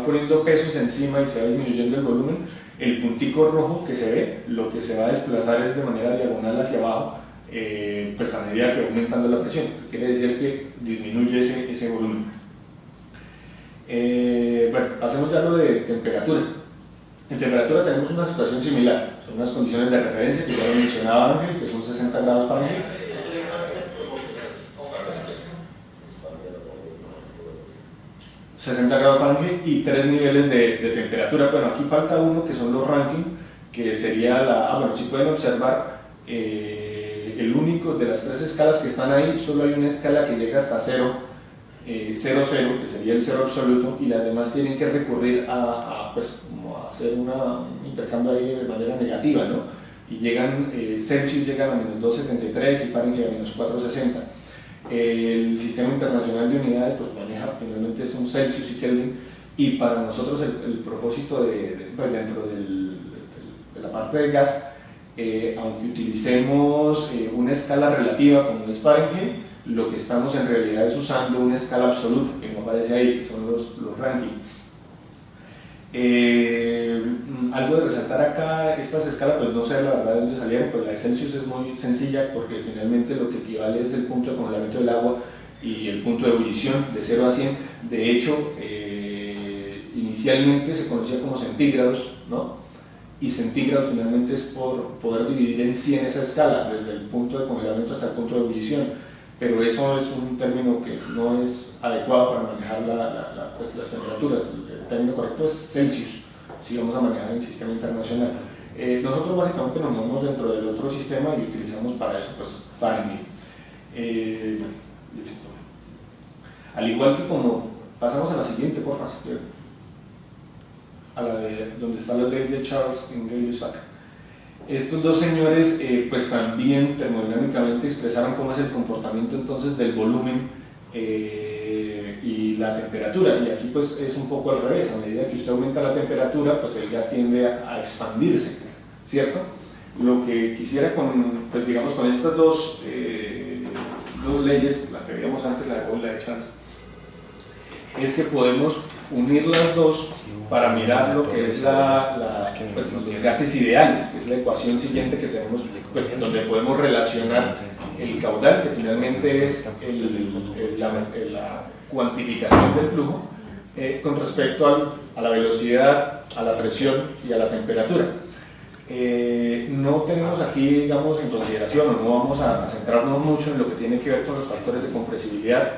poniendo pesos encima y se va disminuyendo el volumen, el puntico rojo que se ve, lo que se va a desplazar es de manera diagonal hacia abajo, pues a medida que va aumentando la presión. Quiere decir que disminuye ese volumen. Bueno, hacemos ya lo de temperatura. En temperatura tenemos una situación similar, son unas condiciones de referencia que ya lo mencionaba Ángel, que son 60 grados Fahrenheit. 60 grados Fahrenheit y 3 niveles de temperatura. Bueno, aquí falta uno que son los Rankine, que sería bueno, si pueden observar, el único de las 3 escalas que están ahí, solo hay una escala que llega hasta 0, 0, 0, que sería el 0 absoluto, y las demás tienen que recurrir pues, como a hacer un intercambio ahí de manera negativa, ¿no? Y llegan, Celsius llegan a menos 273 y Fahrenheit a menos 460. El sistema internacional de unidades pues maneja finalmente son Celsius y Kelvin, y para nosotros el propósito pues dentro de la parte de gas, aunque utilicemos una escala relativa como es Fahrenheit, lo que estamos en realidad es usando una escala absoluta que no aparece ahí, que son los Rankine. Algo de resaltar acá, estas escalas, pues no sé la verdad de dónde salieron, pero la de Celsius es muy sencilla porque finalmente lo que equivale es el punto de congelamiento del agua y el punto de ebullición de 0 a 100. De hecho, inicialmente se conocía como centígrados, ¿no? Y centígrados finalmente es por poder dividir en 100 esa escala, desde el punto de congelamiento hasta el punto de ebullición. Pero eso es un término que no es adecuado para manejar pues las temperaturas. El término correcto es Celsius, si vamos a manejar el sistema internacional. Nosotros básicamente nos movemos dentro del otro sistema y utilizamos para eso pues Fahrenheit. Listo. Al igual que como pasamos a la siguiente, por favor, a la de donde está la ley de Charles en Gay-Lussac. Estos dos señores pues también termodinámicamente expresaron cómo es el comportamiento entonces del volumen y la temperatura, y aquí pues es un poco al revés. A medida que usted aumenta la temperatura, pues el gas tiende a expandirse, ¿cierto? Lo que quisiera pues digamos con estas dos leyes, la que veíamos antes, la de Boyle y la de Charles, es que podemos unir las dos para mirar lo que es pues, los gases ideales, que es la ecuación siguiente que tenemos, pues, donde podemos relacionar el caudal, que finalmente es la cuantificación del flujo, con respecto a la velocidad, a la presión y a la temperatura. No tenemos aquí, digamos, en consideración, o no vamos a centrarnos mucho en lo que tiene que ver con los factores de compresibilidad,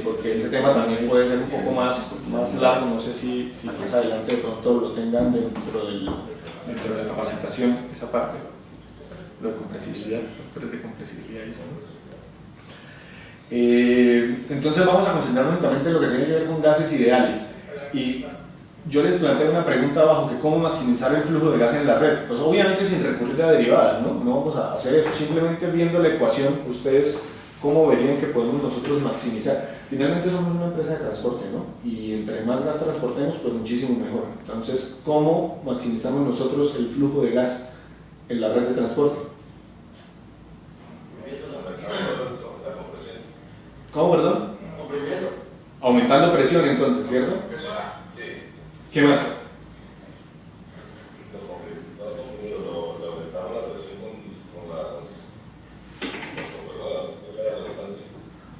porque ese tema también puede ser un poco más largo. No sé si más adelante de pronto lo tengan dentro de la capacitación, esa parte, lo de compresibilidad, factores de compresibilidad y eso. Entonces vamos a concentrarnos únicamente en lo que tiene que ver con gases ideales. Y yo les planteé una pregunta abajo, que cómo maximizar el flujo de gas en la red. Pues obviamente sin recurrir a derivadas, ¿no? No vamos a hacer eso, simplemente viendo la ecuación, ustedes cómo verían que podemos nosotros maximizar. Finalmente somos una empresa de transporte, ¿no? Y entre más gas transportemos, pues muchísimo mejor. Entonces, ¿cómo maximizamos nosotros el flujo de gas en la red de transporte? ¿Cómo, perdón? Aumentando presión, entonces, ¿cierto? ¿Qué más?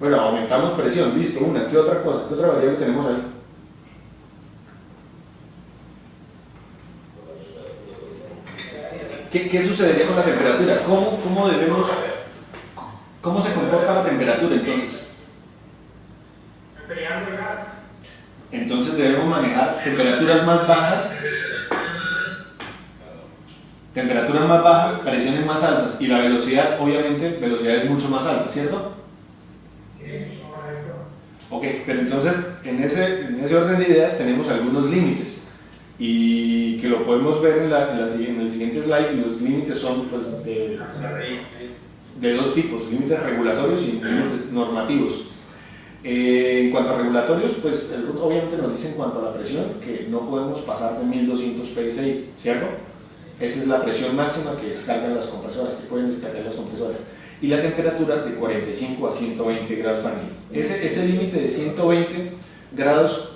Bueno, aumentamos presión, listo, una. ¿Qué otra cosa? ¿Qué otra variable tenemos ahí? ¿Qué sucedería con la temperatura? ¿Cómo se comporta la temperatura entonces? Enfriando el gas. Entonces debemos manejar temperaturas más bajas, presiones más altas, y la velocidad, obviamente, velocidades mucho más altas, ¿cierto? Sí, correcto. Ok, pero entonces en ese orden de ideas tenemos algunos límites, y que lo podemos ver en el siguiente slide. Y los límites son pues, de dos tipos: límites regulatorios y límites normativos. En cuanto a regulatorios, pues el RUT obviamente nos dice en cuanto a la presión que no podemos pasar de 1200 psi, ¿cierto? Esa es la presión máxima que descargan las compresoras, que pueden descargar las compresoras. Y la temperatura de 45 a 120 grados Fahrenheit. Ese límite de 120 grados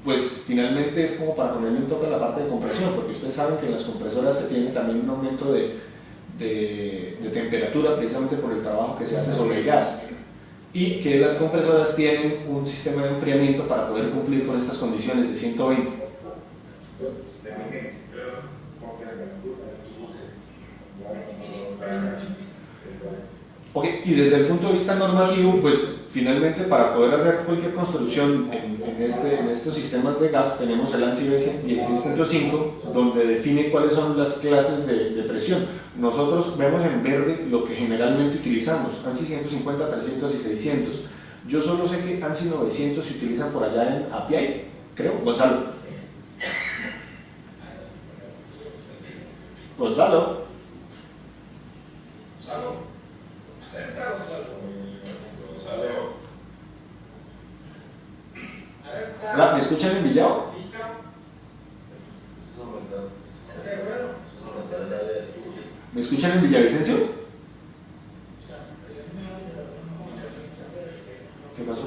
pues finalmente es como para ponerle un toque a la parte de compresión, porque ustedes saben que en las compresoras se tiene también un aumento de temperatura precisamente por el trabajo que se hace sobre el gas, y que las compresoras tienen un sistema de enfriamiento para poder cumplir con estas condiciones de 120. Ok, y desde el punto de vista normativo, pues finalmente para poder hacer cualquier construcción en estos sistemas de gas tenemos el ANSI 16.5, donde define cuáles son las clases de presión. Nosotros vemos en verde lo que generalmente utilizamos, ANSI 150, 300 y 600. Yo solo sé que ANSI 900 se utilizan por allá en API, creo. Gonzalo. Gonzalo. Hola, ¿me escuchan en Villao? ¿Me escuchan en Villavicencio? ¿Qué pasó?